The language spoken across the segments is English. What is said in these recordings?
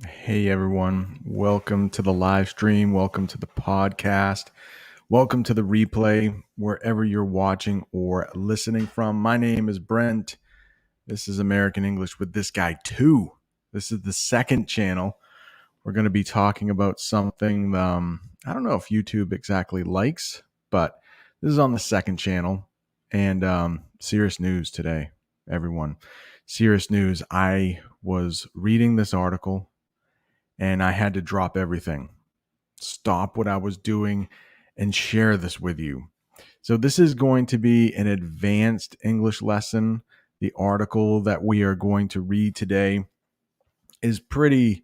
Hey everyone, welcome to the live stream. Welcome to the podcast. Welcome to the replay, wherever you're watching or listening from. My name is Brent. This is American English with this guy too. This is the second channel. We're going to be talking about something I don't know if YouTube exactly likes, but this is on the second channel. And serious news today, everyone. Serious news. I was reading this article and I had to drop everything, stop what I was doing, and share this with you. So, this is going to be an advanced English lesson. The article that we are going to read today is pretty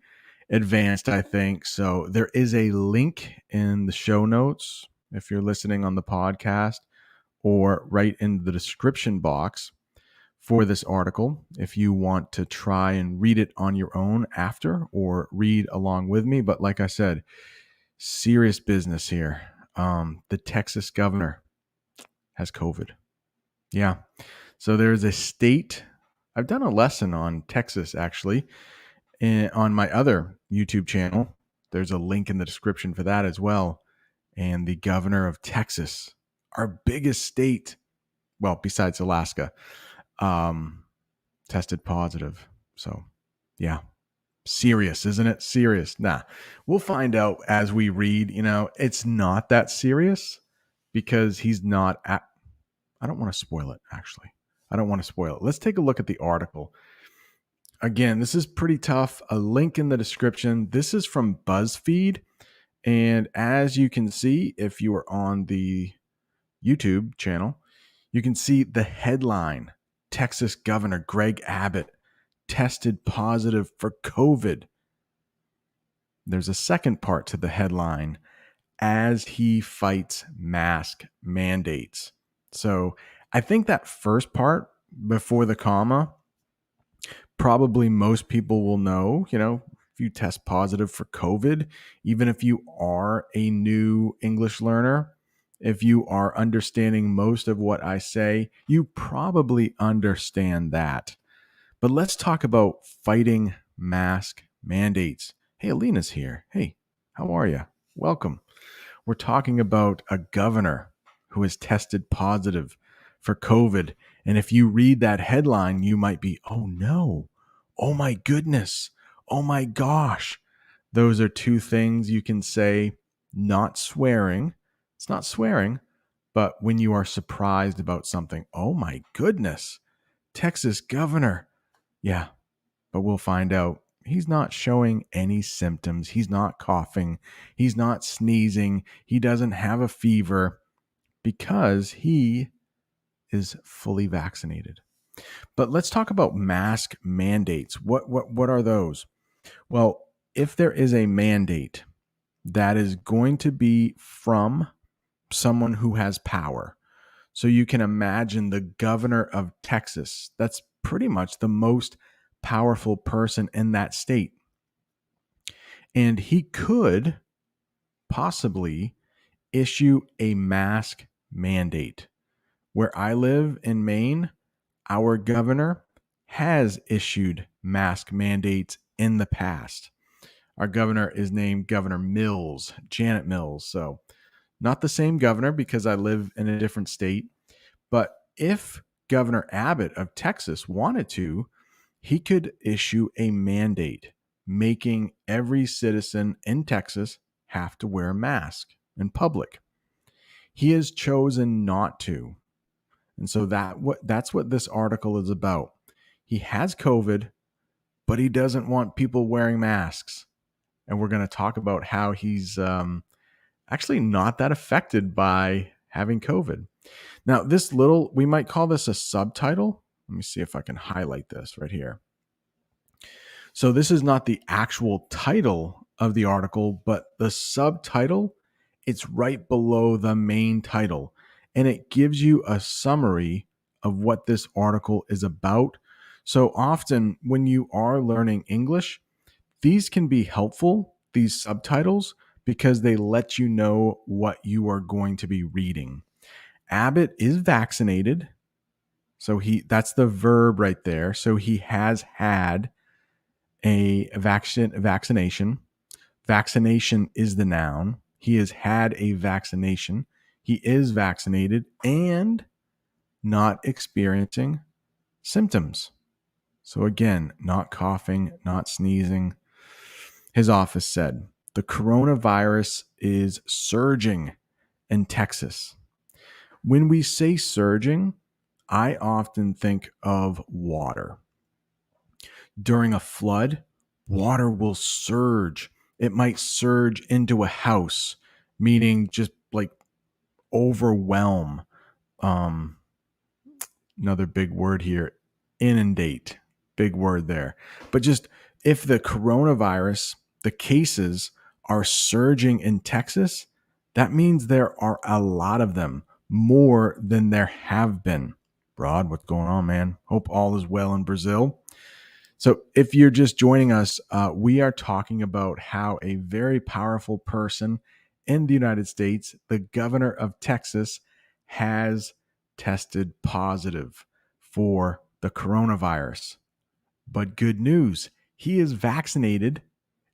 advanced, I think. So, there is a link in the show notes if you're listening on the podcast, or right in the description box for this article if you want to try and read it on your own after or read along with me. But like I said, serious business here. The Texas governor has COVID. Yeah. So there's a state. I've done a lesson on Texas actually on my other YouTube channel. There's a link in the description for that as well. And the governor of Texas, our biggest state, well, besides Alaska, tested positive. So, yeah, serious, isn't it? Serious. Nah, we'll find out as we read. It's not that serious because he's not at. I don't want to spoil it, actually. I don't want to spoil it. Let's take a look at the article. Again, this is pretty tough. A link in the description. This is from BuzzFeed. And as you can see, if you are on the YouTube channel, you can see the headline: Texas Governor Greg Abbott tested positive for COVID. There's a second part to the headline: as he fights mask mandates. So I think that first part before the comma, probably most people will know, if you test positive for COVID, even if you are a new English learner, if you are understanding most of what I say, you probably understand that. But let's talk about fighting mask mandates. Hey, Alina's here. Hey, how are you? Welcome. We're talking about a governor who has tested positive for COVID. And if you read that headline, you might be, oh no, oh my goodness, oh my gosh. Those are two things you can say, not swearing. It's not swearing, but when you are surprised about something, oh my goodness, Texas governor. Yeah, but we'll find out. He's not showing any symptoms. He's not coughing. He's not sneezing. He doesn't have a fever because he is fully vaccinated. But let's talk about mask mandates. What are those? Well, if there is a mandate that is going to be from someone who has power. So you can imagine the governor of Texas. That's pretty much the most powerful person in that state. And he could possibly issue a mask mandate. Where I live in Maine, our governor has issued mask mandates in the past. Our governor is named Governor Mills, Janet Mills. So, not the same governor because I live in a different state. But if Governor Abbott of Texas wanted to, he could issue a mandate making every citizen in Texas have to wear a mask in public. He has chosen not to. And so that's what this article is about. He has COVID, but he doesn't want people wearing masks. And we're going to talk about how he's actually not that affected by having COVID. Now, we might call this a subtitle. Let me see if I can highlight this right here. So this is not the actual title of the article, but the subtitle, it's right below the main title. And it gives you a summary of what this article is about. So often when you are learning English, these can be helpful, these subtitles, because they let you know what you are going to be reading. Abbott is vaccinated. So that's the verb right there. So he has had a vaccination. Vaccination is the noun. He has had a vaccination. He is vaccinated and not experiencing symptoms. So again, not coughing, not sneezing. His office said the coronavirus is surging in Texas. When we say surging, I often think of water. During a flood, water will surge. It might surge into a house, meaning just like overwhelm. Um, Another big word here, inundate. Big word there. But just if the coronavirus, the cases are surging in Texas, that means there are a lot of them, more than there have been. Rod, what's going on, man? Hope all is well in Brazil. So, if you're just joining us, we are talking about how a very powerful person in the United States, the governor of Texas, has tested positive for the coronavirus. But good news, he is vaccinated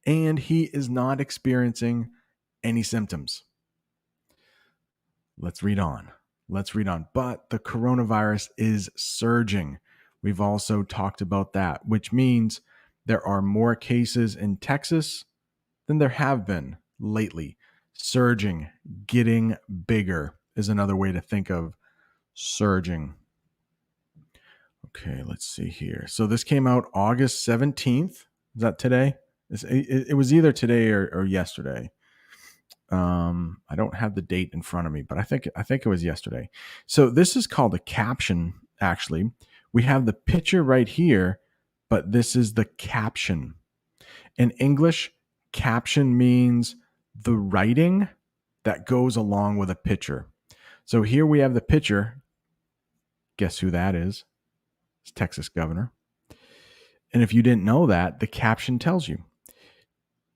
and he is not experiencing any symptoms. Let's read on. But the coronavirus is surging. We've also talked about that, which means there are more cases in Texas than there have been lately. Surging, getting bigger is another way to think of surging. Okay, let's see here. So this came out August 17th. Is that today? It was either today or yesterday. I don't have the date in front of me, but I think it was yesterday. So this is called a caption. Actually, we have the picture right here, but this is the caption. In English, caption means the writing that goes along with a picture. So here we have the picture. Guess who that is? It's Texas governor. And if you didn't know that, the caption tells you.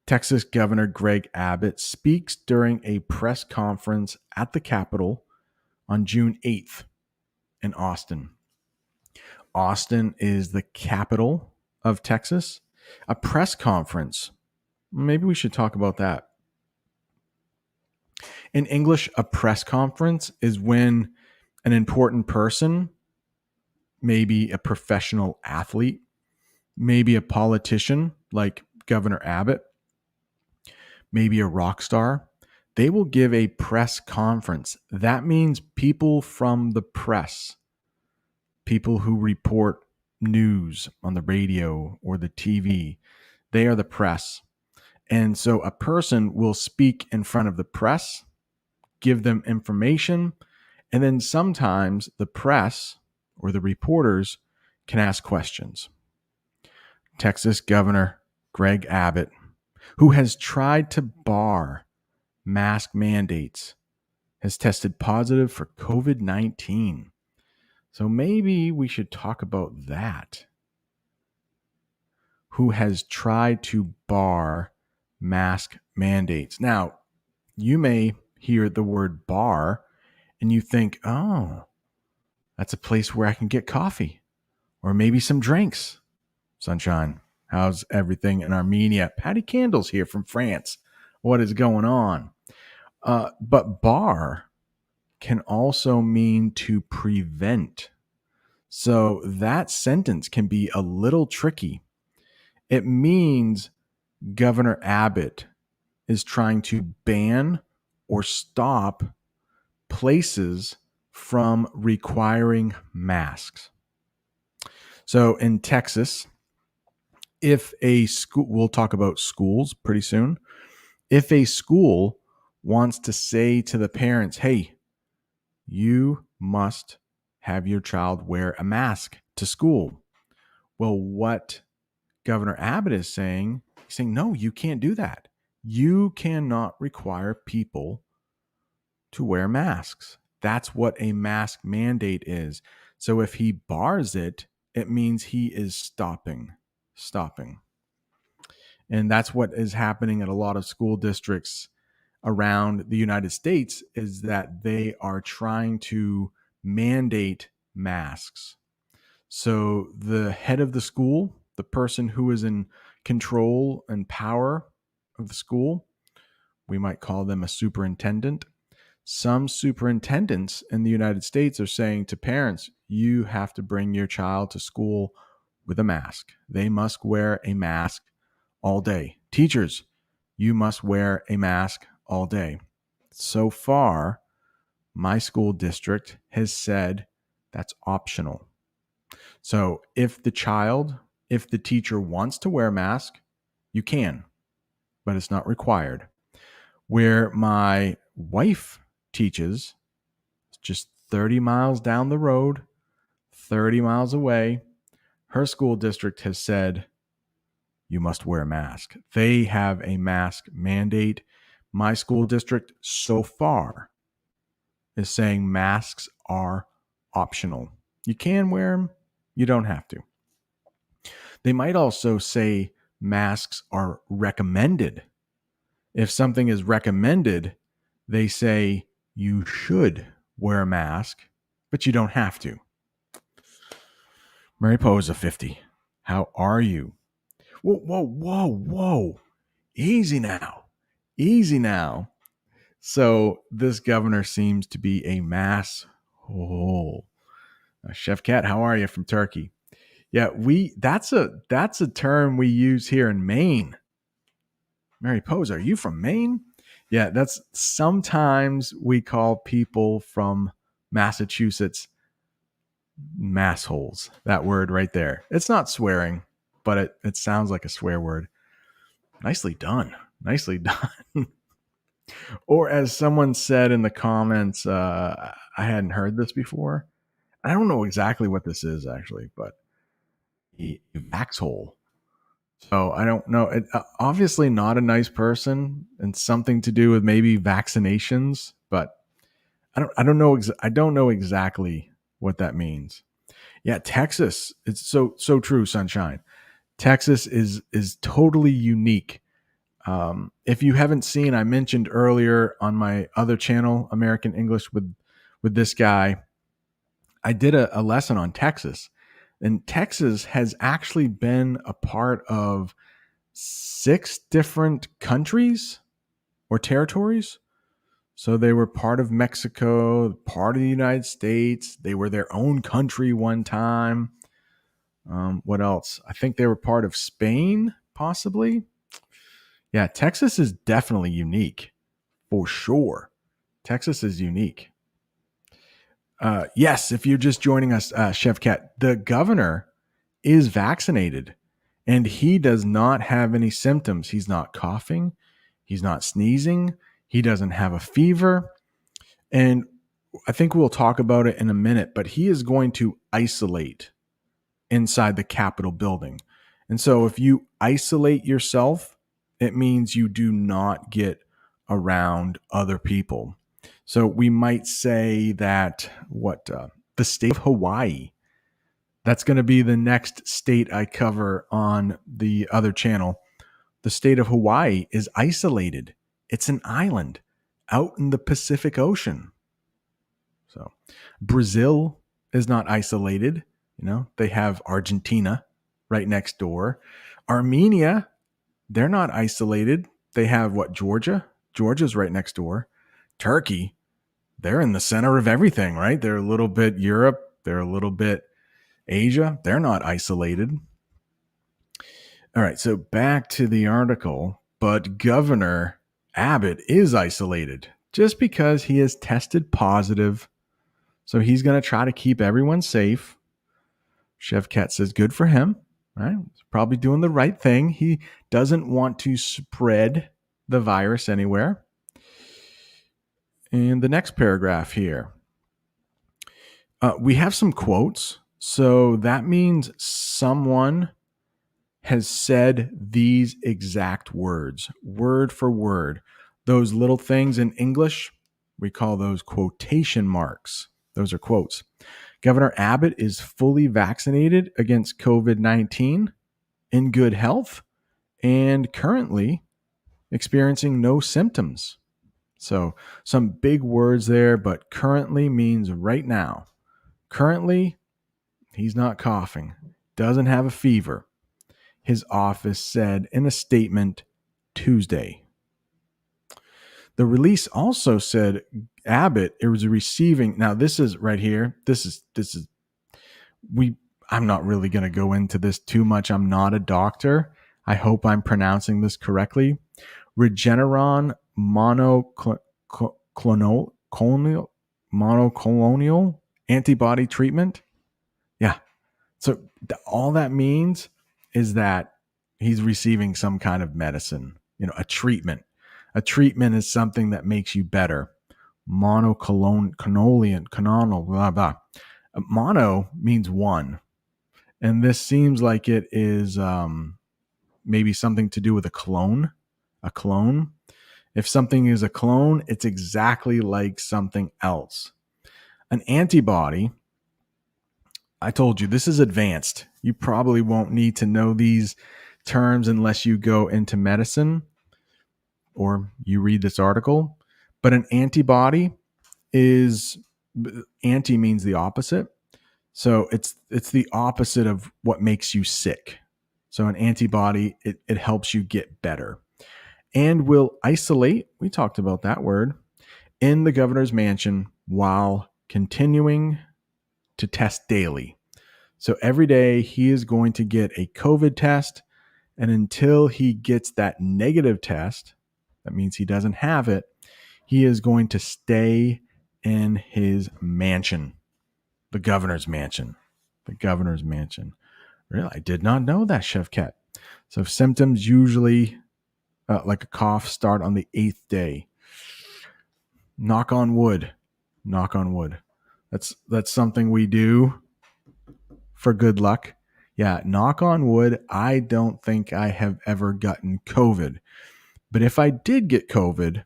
Texas Governor Greg Abbott speaks during a press conference at the Capitol on June 8th in Austin. Austin is the capital of Texas. A press conference. Maybe we should talk about that. In English, a press conference is when an important person, maybe a professional athlete, maybe a politician like Governor Abbott, maybe a rock star, they will give a press conference. That means people from the press, people who report news on the radio or the TV, they are the press. And so a person will speak in front of the press, give them information, and then sometimes the press or the reporters can ask questions. Texas Governor Greg Abbott, who has tried to bar mask mandates, has tested positive for COVID-19. So maybe we should talk about that. Who has tried to bar mask mandates. Now, you may hear the word bar and you think, oh, that's a place where I can get coffee or maybe some drinks. Sunshine, how's everything in Armenia? Patty Candles here from France. What is going on? But bar can also mean to prevent. So that sentence can be a little tricky. It means Governor Abbott is trying to ban or stop places from requiring masks. So in Texas, if a school, we'll talk about schools pretty soon. If a school wants to say to the parents, hey, you must have your child wear a mask to school. Well, what Governor Abbott is saying, he's saying, no, you can't do that. You cannot require people to wear masks. That's what a mask mandate is. So if he bars it, it means he is stopping. And that's what is happening at a lot of school districts around the United States, is that they are trying to mandate masks. So the head of the school the person who is in control and power of the school. We might call them a superintendent. Some superintendents in the United States are saying to parents, you have to bring your child to school with a mask. They must wear a mask all day. Teachers, you must wear a mask all day. So far, my school district has said that's optional. So if the teacher wants to wear a mask, you can, but it's not required. Where my wife teaches, just 30 miles down the road, 30 miles away, her school district has said you must wear a mask. They have a mask mandate. My school district so far is saying masks are optional. You can wear them, you don't have to. They might also say masks are recommended. If something is recommended, they say you should wear a mask, but you don't have to. Mariposa 50, how are you? Whoa, whoa, whoa, whoa. Easy now. Easy now. So this governor seems to be a mass hole. Chef Cat, how are you from Turkey? Yeah, that's a term we use here in Maine. Mariposa, are you from Maine? Yeah, that's sometimes we call people from Massachusetts massholes. That word right there. It's not swearing, but it sounds like a swear word. Nicely done. Nicely done. Or as someone said in the comments, I hadn't heard this before. I don't know exactly what this is actually, but a vaxhole. So I don't know. Obviously not a nice person, and something to do with maybe vaccinations, but I don't know. I don't know exactly what that means. Yeah, Texas. It's so true. Sunshine. Texas is totally unique. If you haven't seen, I mentioned earlier on my other channel, American English with this guy. I did a lesson on Texas, and Texas has actually been a part of 6 different countries or territories. So they were part of Mexico, part of the United States. They were their own country one time. What else? I think they were part of Spain, possibly. Yeah, Texas is definitely unique, for sure. Texas is unique. Yes, if you're just joining us, Chef Cat, the governor is vaccinated and he does not have any symptoms. He's not coughing. He's not sneezing. He doesn't have a fever. And I think we'll talk about it in a minute, but he is going to isolate inside the Capitol building. And so if you isolate yourself, it means you do not get around other people. So we might say that the state of Hawaii, that's going to be the next state I cover on the other channel. The state of Hawaii is isolated. It's an island out in the Pacific Ocean. So Brazil is not isolated. You know, they have Argentina right next door. Armenia, they're not isolated. They have Georgia? Georgia's right next door. Turkey, they're in the center of everything, right? They're a little bit Europe. They're a little bit Asia. They're not isolated. All right, so back to the article. But Governor Abbott is isolated just because he has tested positive. So he's going to try to keep everyone safe. Chef Cat says, good for him, right? He's probably doing the right thing. He doesn't want to spread the virus anywhere. And the next paragraph here, we have some quotes. So that means someone has said these exact words, word for word. Those little things in English, we call those quotation marks. Those are quotes. Governor Abbott is fully vaccinated against COVID-19, in good health, and currently experiencing no symptoms. So some big words there, but currently means right now. Currently, he's not coughing, doesn't have a fever. his office said in a statement Tuesday. The release also said Abbott is receiving. Now this is right here. This is we. I'm not really going to go into this too much. I'm not a doctor. I hope I'm pronouncing this correctly. Regeneron monoclonal antibody treatment. Yeah. So all that means is that he's receiving some kind of medicine, a treatment. A treatment is something that makes you better. Canonal, blah, blah. Mono means one. And this seems like it is maybe something to do with a clone. A clone. If something is a clone, it's exactly like something else. An antibody, I told you, this is advanced. You probably won't need to know these terms unless you go into medicine or you read this article. But an antibody is, anti means the opposite. So it's the opposite of what makes you sick. So an antibody, it helps you get better and will isolate, we talked about that word, in the governor's mansion while continuing to test daily. So every day he is going to get a COVID test, and until he gets that negative test, that means he doesn't have it, he is going to stay in his mansion, the governor's mansion. The governor's mansion. Really? I did not know that, Chef Ket. So symptoms usually like a cough start on the 8th day. Knock on wood. Knock on wood. That's something we do for good luck. Yeah, knock on wood. I don't think I have ever gotten COVID. But if I did get COVID,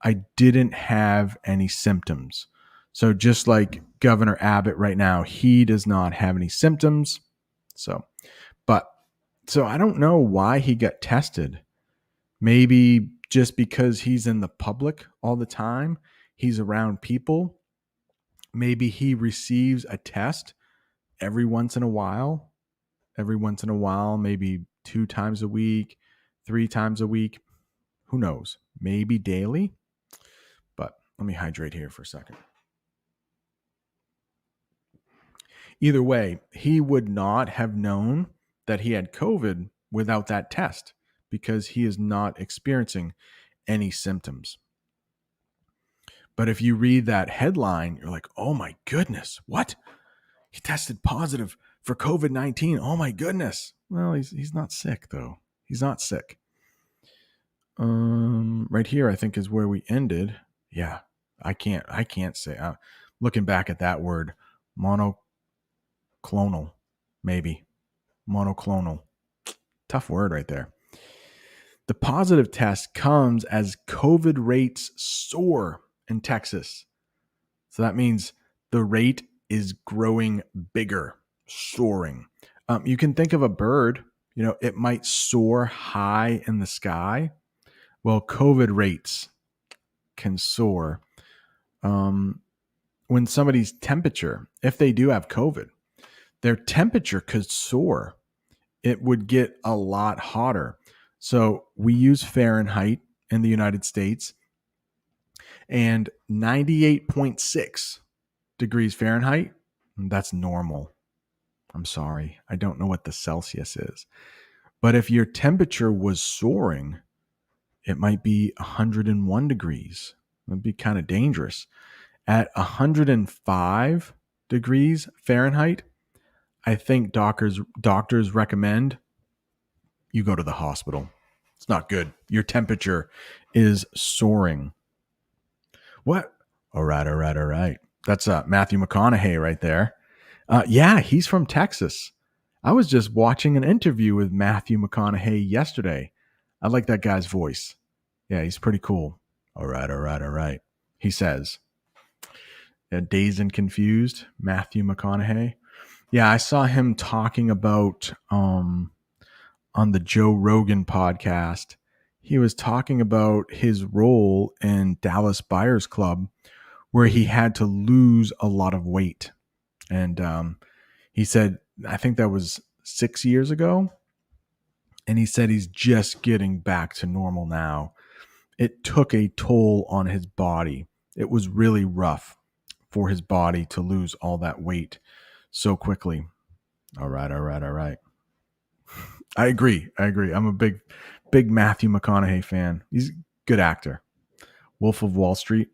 I didn't have any symptoms. So just like Governor Abbott right now, he does not have any symptoms. So I don't know why he got tested. Maybe just because he's in the public all the time, he's around people. Maybe he receives a test every once in a while, maybe 2 times a week, 3 times a week. Who knows? Maybe daily. But let me hydrate here for a second. Either way, he would not have known that he had COVID without that test because he is not experiencing any symptoms. But if you read that headline, you're like, oh my goodness, what? He tested positive for COVID-19. Oh my goodness. Well, he's not sick though. He's not sick. Right here, I think is where we ended. Yeah, I can't say. Looking back at that word, monoclonal, maybe monoclonal. Tough word right there. The positive test comes as COVID rates soar in Texas. So that means the rate is growing bigger, soaring. You can think of a bird, it might soar high in the sky. Well, COVID rates can soar. When somebody's temperature, if they do have COVID, their temperature could soar. It would get a lot hotter. So we use Fahrenheit in the United States, and 98.6 degrees Fahrenheit, that's normal. I'm sorry. I don't know what the Celsius is. But if your temperature was soaring, it might be 101 degrees. It would be kind of dangerous. At 105 degrees Fahrenheit, I think doctors recommend you go to the hospital. It's not good. Your temperature is soaring. What? All right. That's Matthew McConaughey right there. Yeah, he's from Texas. I was just watching an interview with Matthew McConaughey yesterday. I like that guy's voice. Yeah, he's pretty cool. All right. He says, dazed and confused, Matthew McConaughey. Yeah, I saw him talking about on the Joe Rogan podcast. He was talking about his role in Dallas Buyers Club, where he had to lose a lot of weight. And he said, I think that was 6 years ago. And he said he's just getting back to normal now. It took a toll on his body. It was really rough for his body to lose all that weight so quickly. All right, all right, all right. I agree. I'm a big Matthew McConaughey fan. He's a good actor. Wolf of Wall Street.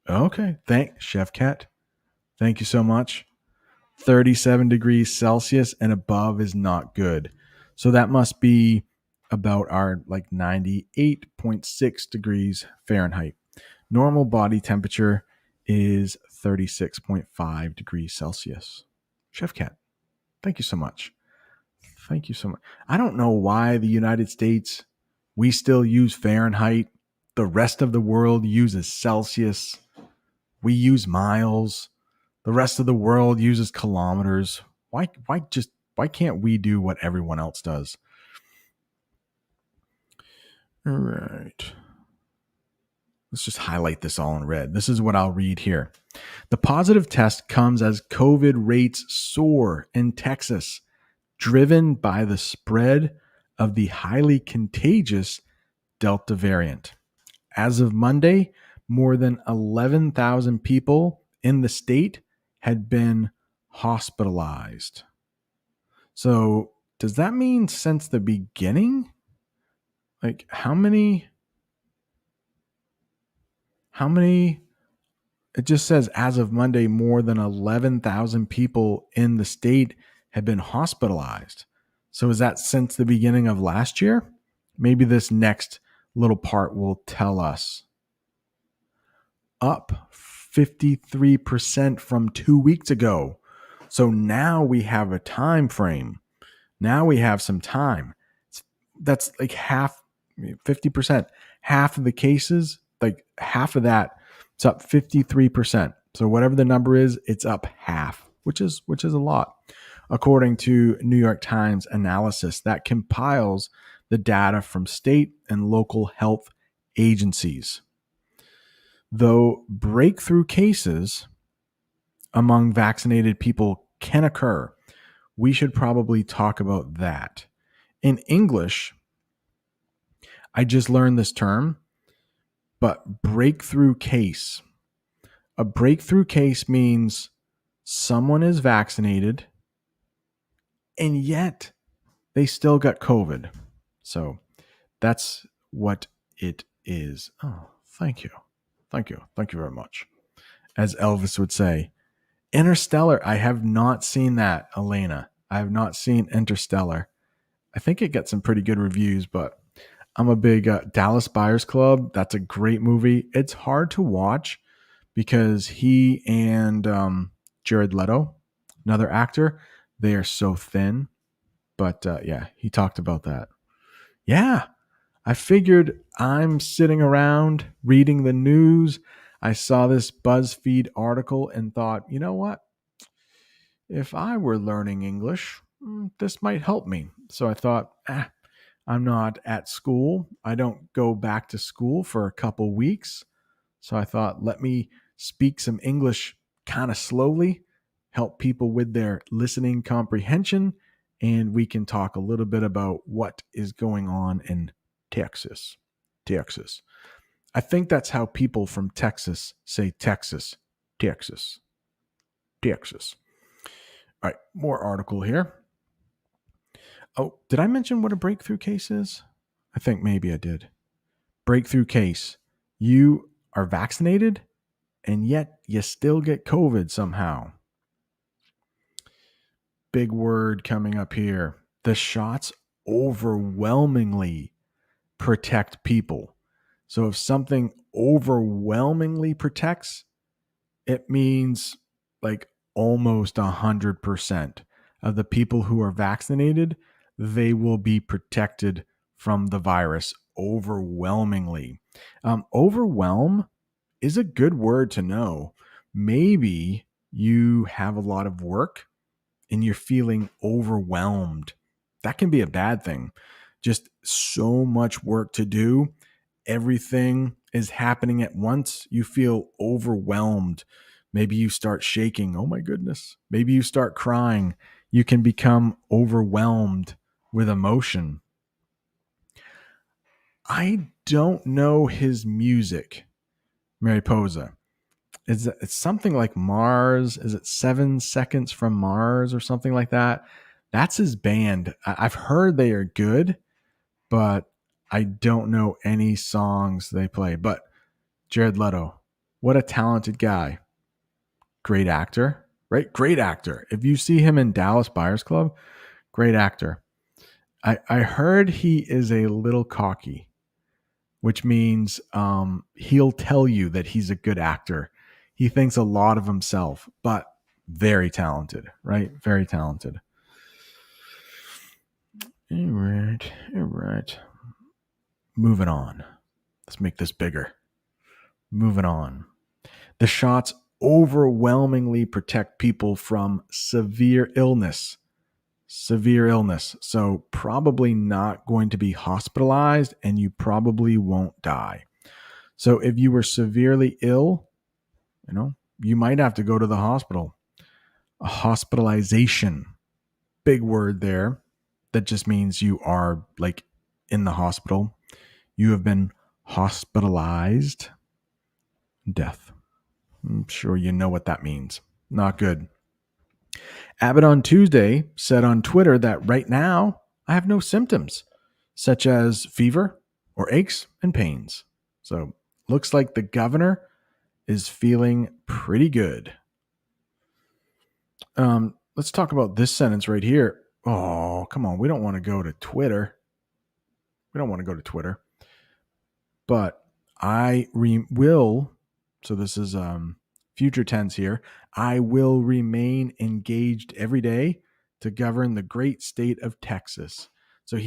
Okay. Chef Cat. Thank you so much. 37 degrees Celsius and above is not good. So that must be about our like 98.6 degrees Fahrenheit. Normal body temperature is 36.5 degrees Celsius. Chef Cat, thank you so much. Thank you so much. I don't know why the United States, we still use Fahrenheit. The rest of the world uses Celsius. We use miles. The rest of the world uses kilometers. Why can't we do what everyone else does? All right. Let's just highlight this all in red. This is what I'll read here. The positive test comes as COVID rates soar in Texas, driven by the spread of the highly contagious Delta variant. As of Monday, more than 11,000 people in the state had been hospitalized. So, does that mean since the beginning? Like how many it just says as of Monday more than 11,000 people in the state had been hospitalized. So is that since the beginning of last year? Maybe this next little part will tell us. Up 53% from 2 weeks ago. So now we have a time frame. Now we have some time. That's like half, 50%. Half of the cases, like half of that, it's up 53%. So whatever the number is, it's up half, which is a lot. According to New York Times analysis that compiles the data from state and local health agencies. Though breakthrough cases among vaccinated people can occur, we should probably talk about that. In English, I just learned this term, but breakthrough case. A breakthrough case means someone is vaccinated and yet they still got COVID. So that's what it is. Oh, thank you. Thank you. Thank you very much. As Elvis would say, Interstellar. I have not seen that, Elena. I have not seen Interstellar. I think it gets some pretty good reviews, but I'm a big Dallas Buyers Club. That's a great movie. It's hard to watch because he and Jared Leto, another actor, they are so thin. But yeah, he talked about that. Yeah, I figured I'm sitting around reading the news. I saw this BuzzFeed article and thought, you know what? If I were learning English, this might help me. So I thought, I'm not at school. I don't go back to school for a couple weeks. So I thought, let me speak some English kind of slowly, help people with their listening comprehension, and we can talk a little bit about what is going on in Texas. Texas. I think that's how people from Texas say Texas. Texas. Texas. All right, more article here. Oh, did I mention what a breakthrough case is? I think maybe I did. Breakthrough case. You are vaccinated and yet you still get COVID somehow. Big word coming up here. The shots overwhelmingly protect people. So if something overwhelmingly protects, it means like almost 100% of the people who are vaccinated, they will be protected from the virus overwhelmingly. Overwhelm is a good word to know. Maybe you have a lot of work and you're feeling overwhelmed. That can be a bad thing. Just so much work to do. Everything is happening at once. You feel overwhelmed. Maybe you start shaking. Oh my goodness. Maybe you start crying. You can become overwhelmed with emotion. I don't know his music, Mariposa. It's something like Mars. Is it 7 Seconds from Mars or something like that? That's his band. I've heard they are good, but I don't know any songs they play. But Jared Leto, what a talented guy. Great actor, right? Great actor. If you see him in Dallas Buyers Club, great actor. I heard he is a little cocky, which means he'll tell you that he's a good actor. He thinks a lot of himself, but very talented, right? Very talented. All right. All right. Moving on. Let's make this bigger. Moving on. The shots overwhelmingly protect people from severe illness. Severe illness. So, probably not going to be hospitalized and you probably won't die. So, if you were severely ill, you might have to go to the hospital. A hospitalization, big word there. That just means you are like in the hospital. You have been hospitalized. Death. I'm sure you know what that means. Not good. Abbott on Tuesday said on Twitter that right now I have no symptoms, such as fever or aches and pains. So looks like the governor is feeling pretty good. Let's talk about this sentence right here. Oh, come on. We don't want to go to Twitter. We don't want to go to Twitter. But I will. So this is future tense here. I will remain engaged every day to govern the great state of Texas. So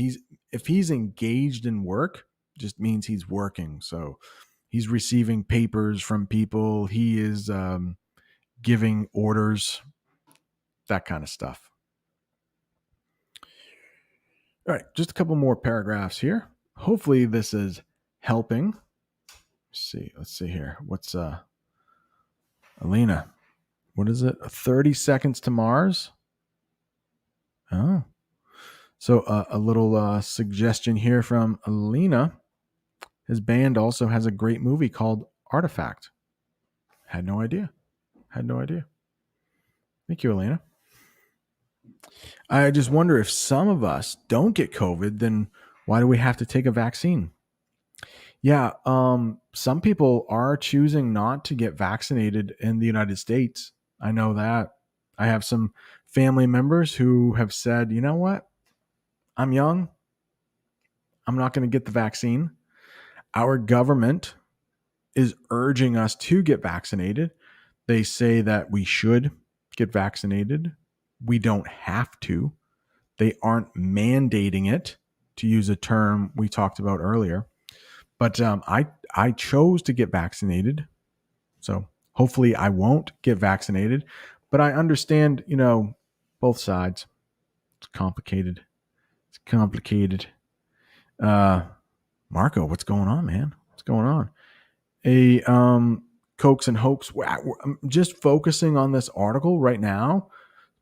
if he's engaged in work, just means he's working. So he's receiving papers from people. He is giving orders, that kind of stuff. All right, just a couple more paragraphs here. Hopefully this is helping. Let's see here. What's Alina? What is it? 30 Seconds to Mars? Oh. So a little suggestion here from Alina. His band also has a great movie called Artifact. Had no idea. Thank you, Alina. I just wonder if some of us don't get COVID, then why do we have to take a vaccine? Yeah, some people are choosing not to get vaccinated in the United States. I know that. I have some family members who have said, you know what? I'm young. I'm not going to get the vaccine. Our government is urging us to get vaccinated. They say that we should get vaccinated. We don't have to. They aren't mandating it, to use a term we talked about earlier. But I chose to get vaccinated. So hopefully I won't get vaccinated. But I understand, both sides. It's complicated. Marco, what's going on, man? What's going on? Cokes and hoax. I'm just focusing on this article right now,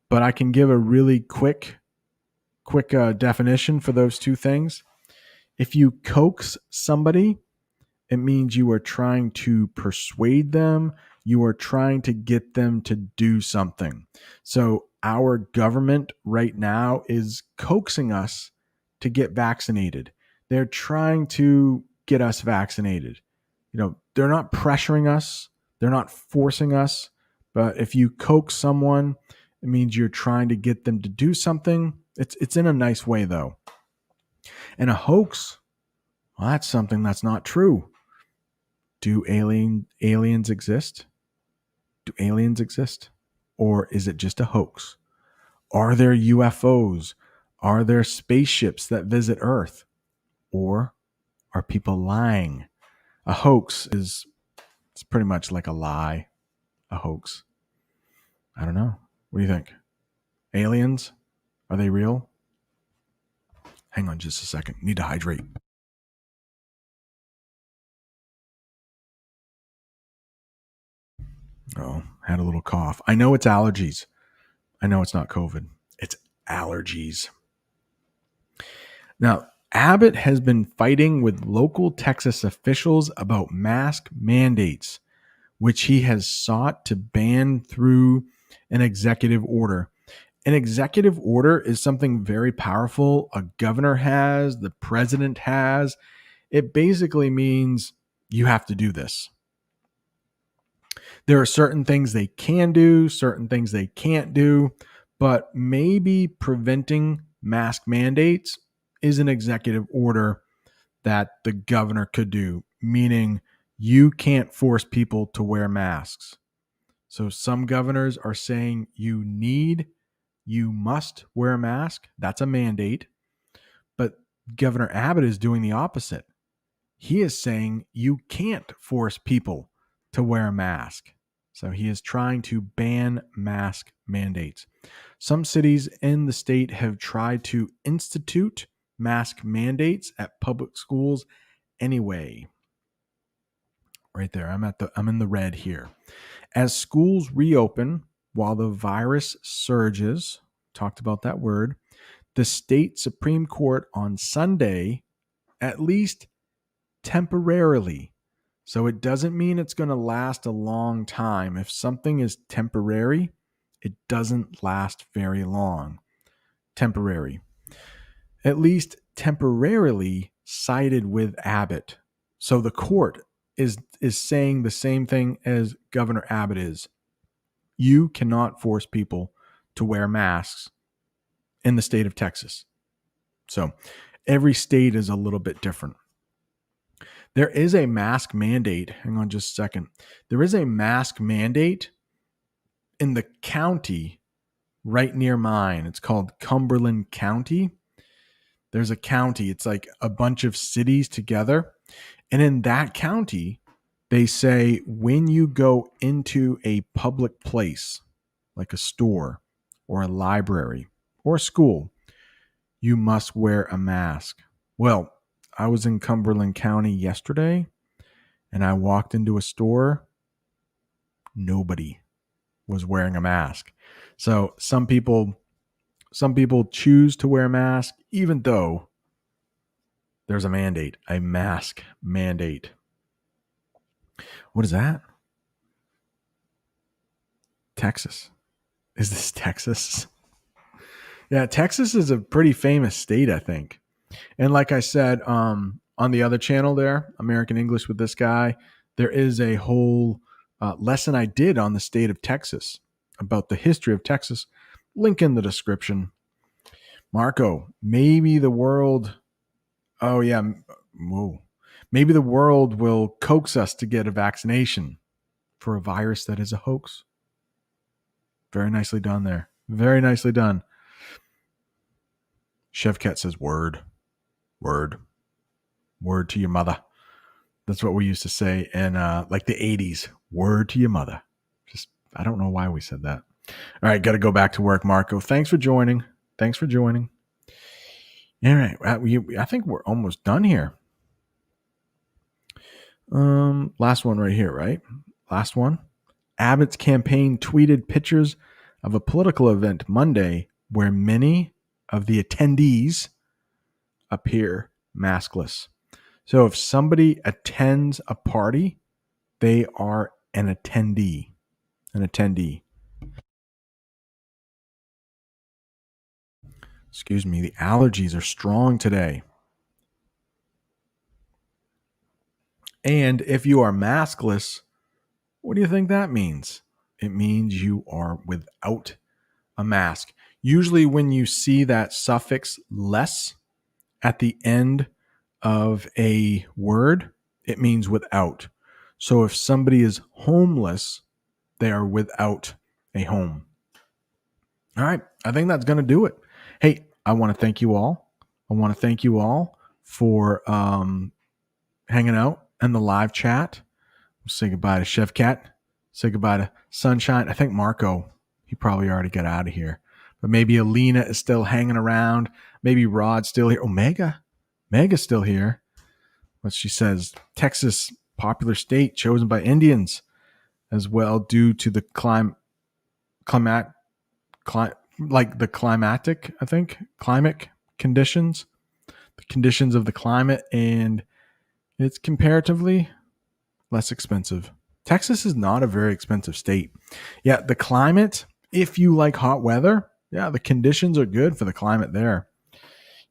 but I can give a really quick definition for those two things. If you coax somebody, it means you are trying to persuade them. You are trying to get them to do something. So our government right now is coaxing us to get vaccinated. They're trying to get us vaccinated. They're not pressuring us. They're not forcing us. But if you coax someone, it means you're trying to get them to do something. It's in a nice way, though. And a hoax, well, that's something that's not true. Do aliens exist? Do aliens exist? Or is it just a hoax? Are there UFOs? Are there spaceships that visit Earth? Or are people lying? A hoax it's pretty much like a lie, a hoax. I don't know. What do you think? Aliens? Are they real? Hang on just a second. Need to hydrate. Oh, had a little cough. I know it's allergies. I know it's not COVID. It's allergies. Now, Abbott has been fighting with local Texas officials about mask mandates, which he has sought to ban through an executive order. An executive order is something very powerful. A governor has, the president has. It basically means you have to do this. There are certain things they can do, certain things they can't do, but maybe preventing mask mandates is an executive order that the governor could do, meaning you can't force people to wear masks. So some governors are saying you must wear a mask. That's a mandate. But Governor Abbott is doing the opposite. He is saying you can't force people to wear a mask. So he is trying to ban mask mandates. Some cities in the state have tried to institute mask mandates at public schools anyway. Right there. I'm in the red here. As schools reopen while the virus surges, talked about that word, the state Supreme Court on Sunday, at least temporarily. So it doesn't mean it's going to last a long time. If something is temporary, it doesn't last very long. Temporary. At least temporarily sided with Abbott. So the court is saying the same thing as Governor Abbott is. You cannot force people to wear masks in the state of Texas. So every state is a little bit different. There is a mask mandate. Hang on just a second. There is a mask mandate in the county right near mine. It's called Cumberland County. There's a county. It's like a bunch of cities together. And in that county, they say when you go into a public place, like a store or a library or a school, you must wear a mask. Well, I was in Cumberland County yesterday and I walked into a store. Nobody was wearing a mask. So some people choose to wear a mask, even though there's a mandate, a mask mandate. What is that? Texas. Is this Texas? Yeah, Texas is a pretty famous state, I think. And like I said, on the other channel there, American English with this guy, there is a whole lesson I did on the state of Texas about the history of Texas. Link in the description. Marco, maybe the world. Oh, yeah. Whoa. Maybe the world will coax us to get a vaccination for a virus that is a hoax. Very nicely done there. Very nicely done. Chevcat says word to your mother. That's what we used to say in like the 80s. Word to your mother. Just, I don't know why we said that. All right, got to go back to work, Marco. Thanks for joining. All right, I think we're almost done here. Last one right here, right? Last one. Abbott's campaign tweeted pictures of a political event Monday where many of the attendees appear maskless. So if somebody attends a party, they are an attendee. Excuse me, the allergies are strong today. And if you are maskless, what do you think that means? It means you are without a mask. Usually when you see that suffix less at the end of a word, it means without. So if somebody is homeless, they are without a home. All right. I think that's going to do it. Hey, I want to thank you all. For hanging out in the live chat. We'll say goodbye to Chef Cat. Say goodbye to Sunshine. I think Marco, he probably already got out of here. But maybe Alina is still hanging around. Maybe Rod's still here. Oh, Mega's still here. What she says, Texas, popular state chosen by Indians as well due to the climate, like the climatic, I think, climate conditions. the conditions of the climate, and it's comparatively less expensive. Texas is not a very expensive state. Yeah, the climate, if you like hot weather, yeah, the conditions are good for the climate there.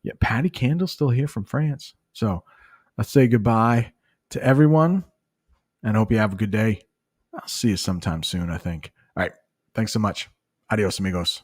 Yeah, Patty Candle's still here from France. So let's say goodbye to everyone and hope you have a good day. I'll see you sometime soon, I think. All right. Thanks so much. Adios, amigos.